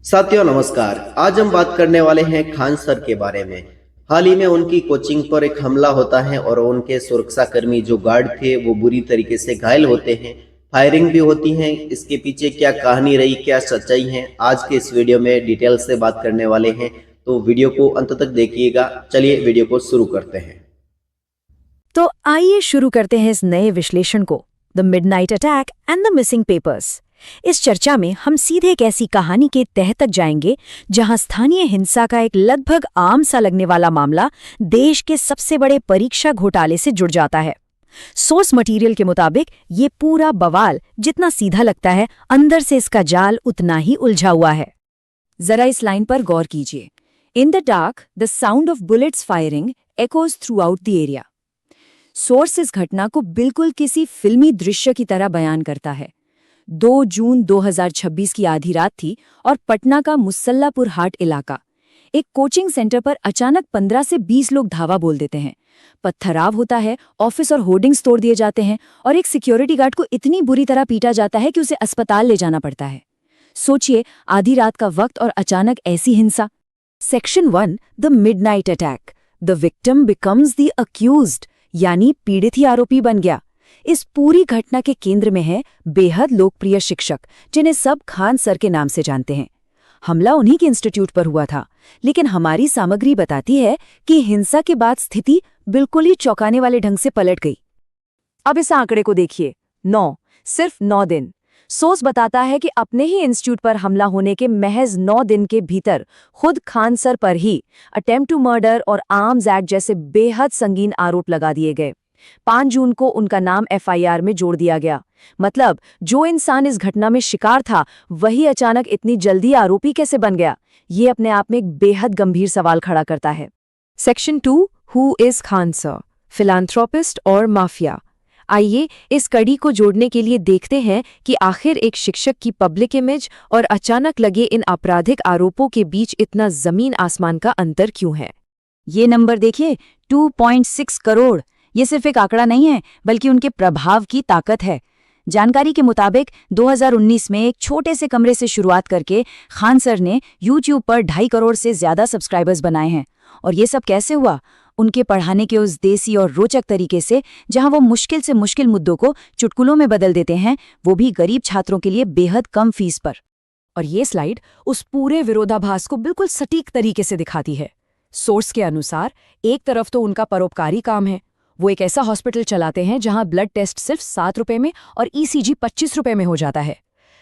साथियों नमस्कार। आज हम बात करने वाले हैं खान सर के बारे में। हाल ही में उनकी कोचिंग पर एक हमला होता है और उनके सुरक्षाकर्मी जो गार्ड थे वो बुरी तरीके से घायल होते हैं। फायरिंग भी होती है। इसके पीछे क्या कहानी रही, क्या सच्चाई है, आज के इस वीडियो में डिटेल से बात करने वाले हैं, तो वीडियो को अंत तक देखिएगा। चलिए वीडियो को शुरू करते हैं। तो आइए शुरू करते हैं इस नए विश्लेषण को, the midnight attack and the missing papers. इस चर्चा में हम सीधे एक ऐसी कहानी के तह तक जाएंगे जहां स्थानीय हिंसा का एक लगभग आम सा लगने वाला मामला देश के सबसे बड़े परीक्षा घोटाले से जुड़ जाता है। सोर्स मटेरियल के मुताबिक ये पूरा बवाल जितना सीधा लगता है, अंदर से इसका जाल उतना ही उलझा हुआ है। जरा इस लाइन पर गौर कीजिए। In the dark the sound of bullets firing echoes through out the area. Source इस घटना को बिल्कुल किसी फिल्मी दृश्य की तरह बयान करता है। 2 जून 2026 की आधी रात थी और पटना का मुसल्लापुर हाट इलाका। एक कोचिंग सेंटर पर अचानक 15 से 20 लोग धावा बोल देते हैं। पत्थराव होता है, ऑफिस और होर्डिंग्स तोड़ दिए जाते हैं और एक सिक्योरिटी गार्ड को इतनी बुरी तरह पीटा जाता है कि उसे अस्पताल ले जाना पड़ता है। सोचिए, आधी रात का वक्त और अचानक ऐसी हिंसा। Section 1, the midnight attack. The victim becomes the accused, यानी पीड़ित ही आरोपी बन गया। इस पूरी घटना के केंद्र में है बेहद लोकप्रिय शिक्षक, जिन्हें सब खान सर के नाम से जानते हैं। हमला उन्हीं के इंस्टीट्यूट पर हुआ था, लेकिन हमारी सामग्री बताती है कि हिंसा के बाद स्थिति बिल्कुल ही चौंकाने वाले ढंग से पलट गई। अब इस आंकड़े को देखिए, 9, सिर्फ 9 दिन। सोर्स बताता है कि अपने ही इंस्टीट्यूट पर हमला होने के महज 9 दिन के भीतर खुद खान सर पर ही अटेम्प्ट टू मर्डर और आर्म्स एक्ट जैसे बेहद संगीन आरोप लगा दिए गए। 5 जून को उनका नाम एफआईआर में जोड़ दिया गया। मतलब जो इंसान इस घटना में शिकार था, वही अचानक इतनी जल्दी आरोपी कैसे बन गया? ये अपने आप में एक बेहद गंभीर सवाल खड़ा करता है। Section 2, who is Khan sir, philanthropist और माफिया। आइए इस कड़ी को जोड़ने के लिए देखते हैं कि आखिर एक शिक्षक की पब्लिक इमेज और अचानक लगे इन आपराधिक आरोपों के बीच इतना जमीन आसमान का अंतर क्यों है। ये नंबर देखिए, 2.6 करोड़। ये सिर्फ एक आंकड़ा नहीं है, बल्कि उनके प्रभाव की ताकत है। जानकारी के मुताबिक 2019 में एक छोटे से कमरे से शुरुआत करके खान सर ने YouTube पर 2.5 करोड़ से ज्यादा सब्सक्राइबर्स बनाए हैं। और ये सब कैसे हुआ? उनके पढ़ाने के उस देसी और रोचक तरीके से, जहां वो मुश्किल से मुश्किल मुद्दों को चुटकुलों में बदल देते हैं, वो भी गरीब छात्रों के लिए बेहद कम फीस पर। और ये स्लाइड उस पूरे विरोधाभास को बिल्कुल सटीक तरीके से दिखाती है। सोर्स के अनुसार एक तरफ तो उनका परोपकारी काम है, वो एक ऐसा हॉस्पिटल चलाते हैं जहां ब्लड टेस्ट सिर्फ 7 रुपए में और ईसीजी 25 रुपए में हो जाता है।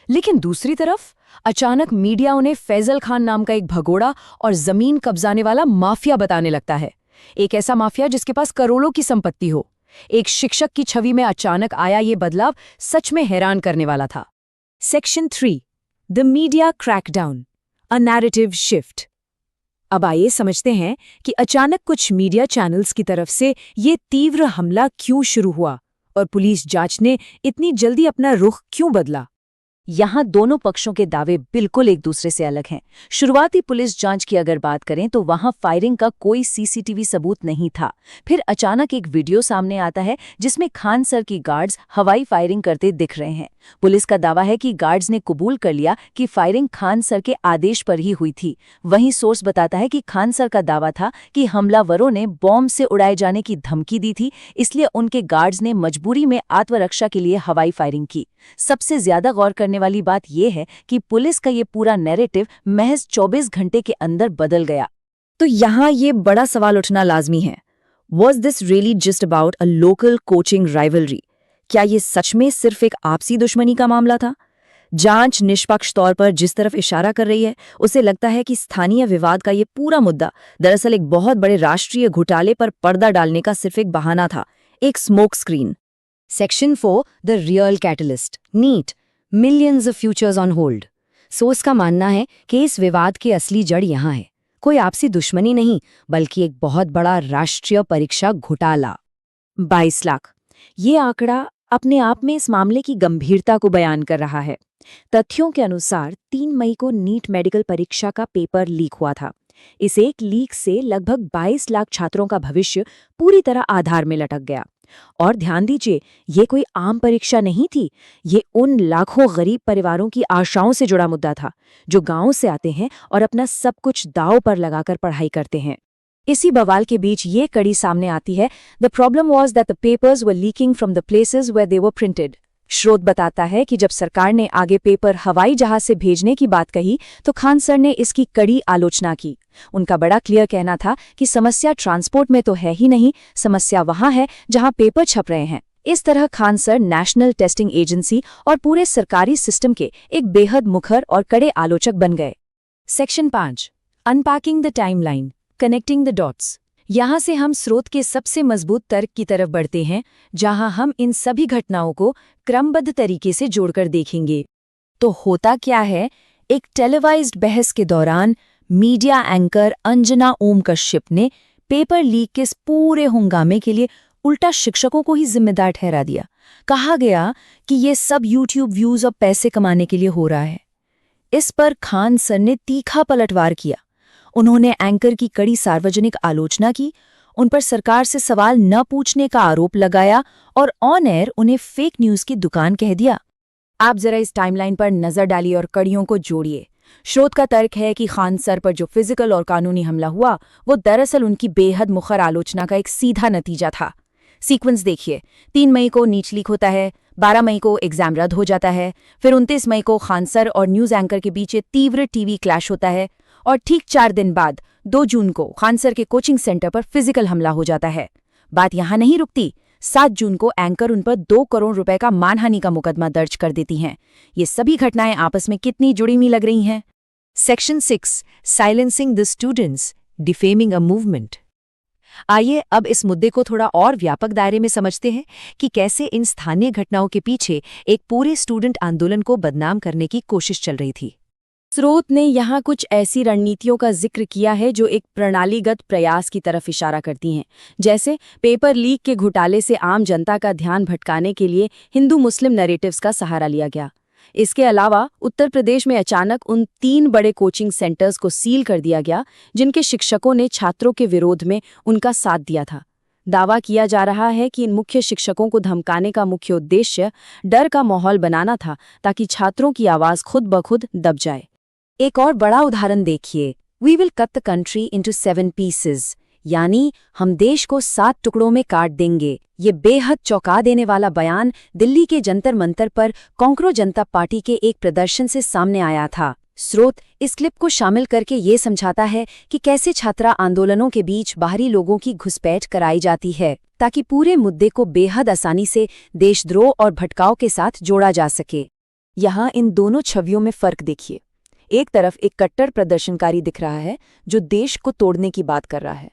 लेकिन दूसरी तरफ अचानक मीडिया उन्हें फैजल खान नाम का एक भगोड़ा और जमीन कब्जाने वाला माफिया बताने लगता है। एक ऐसा माफिया जिसके पास करोड़ों की संपत्ति हो। एक शिक्षक की छवि में अचानक आया ये बदलाव सच में हैरान करने वाला था। Section 3, the media crackdown, a narrative shift. अब आइए समझते हैं कि अचानक कुछ मीडिया चैनल्स की तरफ से ये तीव्र हमला क्यों शुरू हुआ और पुलिस जांच ने इतनी जल्दी अपना रुख क्यों बदला। यहाँ दोनों पक्षों के दावे बिल्कुल एक दूसरे से अलग हैं। शुरुआती पुलिस जांच की अगर बात करें तो वहां फायरिंग का कोई सीसीटीवी सबूत नहीं था। फिर अचानक एक वीडियो सामने आता है जिसमें खान सर की गार्ड्स हवाई फायरिंग करते दिख रहे हैं। पुलिस का दावा है कि गार्ड्स ने कबूल कर लिया कि फायरिंग खान सर के आदेश पर ही हुई थी। वहीं सोर्स बताता है कि खान सर का दावा था कि हमलावरों ने बॉम्ब से उड़ाए जाने की धमकी दी थी, इसलिए उनके गार्ड्स ने मजबूरी में आत्मरक्षा के लिए हवाई फायरिंग की। सबसे ज्यादा गौर करने वाली बात यह है कि पुलिस का ये पूरा नैरेटिव महज 24 घंटे के अंदर बदल गया। तो यहाँ ये बड़ा सवाल उठना लाजमी है, was this really just about a local coaching rivalry? क्या ये सच में सिर्फ एक आपसी दुश्मनी का मामला था? जांच निष्पक्ष तौर पर जिस तरफ इशारा कर रही है, उसे लगता है कि स्थानीय विवाद का ये पूरा मुद्दा दरअसल एक बहुत बड़े राष्ट्रीय घोटाले पर पर्दा डालने का सिर्फ एक बहाना था, एक smoke screen. Section 4, the real catalyst, NEET, millions of futures on hold. Source का मानना है कि इस विवाद की असली जड़ यहाँ है, कोई आपसी दुश्मनी नहीं, बल्कि एक बहुत बड़ा राष्ट्रीय परीक्षा घोटाला। 22 लाख, ये आंकड़ा अपने आप में इस मामले की गंभीरता को बयान कर रहा है। तथ्यों के अनुसार 3 मई को नीट मेडिकल परीक्षा का पेपर लीक हुआ था। इस एक लीक से लगभग 22 लाख छात्रों का भविष्य पूरी तरह आधार में लटक गया। और ध्यान दीजिए, ये कोई आम परीक्षा नहीं थी, ये उन लाखों गरीब परिवारों की आशाओं से जुड़ा मुद्दा था, जो गांव से आते हैं और अपना सब कुछ दांव पर लगाकर पढ़ाई करते हैं। इसी बवाल के बीच ये कड़ी सामने आती है, the problem was that the papers were leaking from the places where they were printed. स्रोत बताता है कि जब सरकार ने आगे पेपर हवाई जहाज से भेजने की बात कही तो खान सर ने इसकी कड़ी आलोचना की। उनका बड़ा क्लियर कहना था कि समस्या ट्रांसपोर्ट में तो है ही नहीं, समस्या वहां है जहां पेपर छप रहे हैं। इस तरह Khan sir national testing agency और पूरे सरकारी सिस्टम के एक बेहद मुखर और कड़े आलोचक बन गए। Section 5, unpacking the timeline, connecting the dots. यहाँ से हम स्रोत के सबसे मजबूत तर्क की तरफ बढ़ते हैं, जहाँ हम इन सभी घटनाओं को क्रमबद्ध तरीके से जोड़कर देखेंगे। तो होता क्या है, एक टेलीवाइज्ड बहस के दौरान मीडिया एंकर अंजना ओम कश्यप ने पेपर लीक के इस पूरे हंगामे के लिए उल्टा शिक्षकों को ही जिम्मेदार ठहरा दिया। कहा गया कि ये सब यूट्यूब व्यूज और पैसे कमाने के लिए हो रहा है। इस पर खान सर ने तीखा पलटवार किया। उन्होंने एंकर की कड़ी सार्वजनिक आलोचना की, उन पर सरकार से सवाल न पूछने का आरोप लगाया और ऑन एयर उन्हें फेक न्यूज की दुकान कह दिया। आप जरा इस टाइमलाइन पर नजर डालिए और कड़ियों को जोड़िए। स्रोत का तर्क है कि खान सर पर जो फिजिकल और कानूनी हमला हुआ वो दरअसल उनकी बेहद मुखर आलोचना का एक सीधा नतीजा था। सीक्वेंस देखिए, 3 मई को नीच लीक होता है, 12 मई को एग्जाम रद्द हो जाता है, फिर 29 मई को खान सर और न्यूज एंकर के बीच तीव्र टीवी क्लैश होता है और ठीक 4 दिन बाद 2 जून को खान सर के कोचिंग सेंटर पर फिजिकल हमला हो जाता है। बात यहां नहीं रुकती, 7 जून को एंकर उन पर 2 करोड़ रुपए का मानहानि का मुकदमा दर्ज कर देती हैं। ये सभी घटनाएं आपस में कितनी जुड़ी हुई लग रही हैं। Section 6, silencing the students, defaming a movement. आइए अब इस मुद्दे को थोड़ा और व्यापक दायरे में समझते हैं कि कैसे इन स्थानीय घटनाओं के पीछे एक पूरे स्टूडेंट आंदोलन को बदनाम करने की कोशिश चल रही थी। स्रोत ने यहाँ कुछ ऐसी रणनीतियों का जिक्र किया है जो एक प्रणालीगत प्रयास की तरफ इशारा करती हैं, जैसे पेपर लीक के घोटाले से आम जनता का ध्यान भटकाने के लिए हिंदू मुस्लिम नैरेटिव्स का सहारा लिया गया। इसके अलावा उत्तर प्रदेश में अचानक उन 3 बड़े कोचिंग सेंटर्स को सील कर दिया गया जिनके शिक्षकों ने छात्रों के विरोध में उनका साथ दिया था। दावा किया जा रहा है कि इन मुख्य शिक्षकों को धमकाने का मुख्य उद्देश्य डर का माहौल बनाना था ताकि छात्रों की आवाज खुद ब खुद दब जाए। एक और बड़ा उदाहरण देखिए, we will cut the country into 7 pieces, यानी हम देश को 7 टुकड़ों में काट देंगे। ये बेहद चौंका देने वाला बयान दिल्ली के जंतर मंतर पर कांग्रेस जनता पार्टी के एक प्रदर्शन से सामने आया था। स्रोत इस क्लिप को शामिल करके ये समझाता है कि कैसे छात्रा आंदोलनों के बीच बाहरी लोगों की घुसपैठ कराई जाती है ताकि पूरे मुद्दे को बेहद आसानी से देशद्रोह और भटकाव के साथ जोड़ा जा सके। यहाँ इन दोनों छवियों में फर्क देखिए। एक तरफ एक कट्टर प्रदर्शनकारी दिख रहा है जो देश को तोड़ने की बात कर रहा है,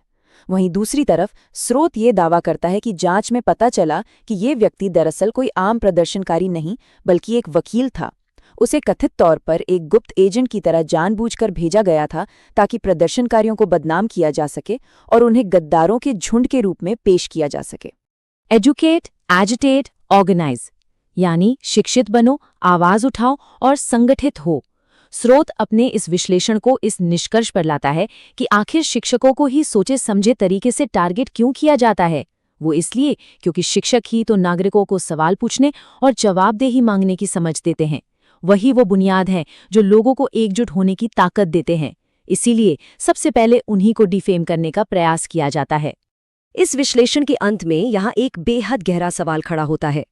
वहीं दूसरी तरफ स्रोत ये दावा करता है कि जांच में पता चला कि ये व्यक्ति दरअसल कोई आम प्रदर्शनकारी नहीं बल्कि एक वकील था। उसे कथित तौर पर एक गुप्त एजेंट की तरह जानबूझकर भेजा गया था ताकि प्रदर्शनकारियों को बदनाम किया जा सके और उन्हें गद्दारों के झुंड के रूप में पेश किया जा सके। एजुकेट, एजिटेट, ऑर्गेनाइज, यानी शिक्षित बनो, आवाज उठाओ और संगठित हो। स्रोत अपने इस विश्लेषण को इस निष्कर्ष पर लाता है कि आखिर शिक्षकों को ही सोचे समझे तरीके से टारगेट क्यों किया जाता है। वो इसलिए क्योंकि शिक्षक ही तो नागरिकों को सवाल पूछने और जवाबदेही मांगने की समझ देते हैं। वही वो बुनियाद है जो लोगों को एकजुट होने की ताकत देते हैं। इसीलिए सबसे पहले उन्हीं को डिफेम करने का प्रयास किया जाता है। इस विश्लेषण के अंत में यहाँ एक बेहद गहरा सवाल खड़ा होता है।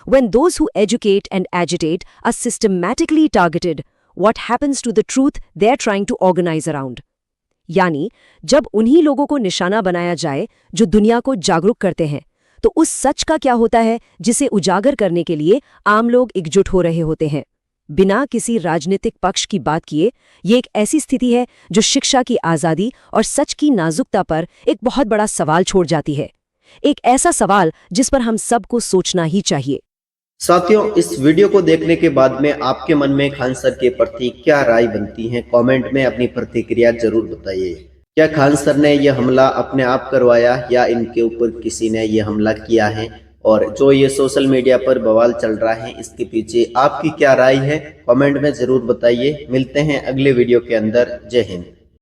When those who educate and agitate are systematically targeted, what happens to the truth they're trying to organize around? यानी जब उन्हीं लोगों को निशाना बनाया जाए जो दुनिया को जागरूक करते हैं, तो उस सच का क्या होता है जिसे उजागर करने के लिए आम लोग एकजुट हो रहे होते हैं। बिना किसी राजनीतिक पक्ष की बात किए, ये एक ऐसी स्थिति है जो शिक्षा की आज़ादी और सच की नाजुकता पर एक बहुत बड़ा सवाल छोड़ जाती है। एक ऐसा सवाल जिस पर हम सबको सोचना ही चाहिए। साथियों, इस वीडियो को देखने के बाद में आपके मन में खान सर के प्रति क्या राय बनती है, कमेंट में अपनी प्रतिक्रिया जरूर बताइए। क्या खान सर ने यह हमला अपने आप करवाया या इनके ऊपर किसी ने यह हमला किया है? और जो ये सोशल मीडिया पर बवाल चल रहा है, इसके पीछे आपकी क्या राय है, कमेंट में जरूर बताइए। मिलते हैं अगले वीडियो के अंदर। जय हिंद।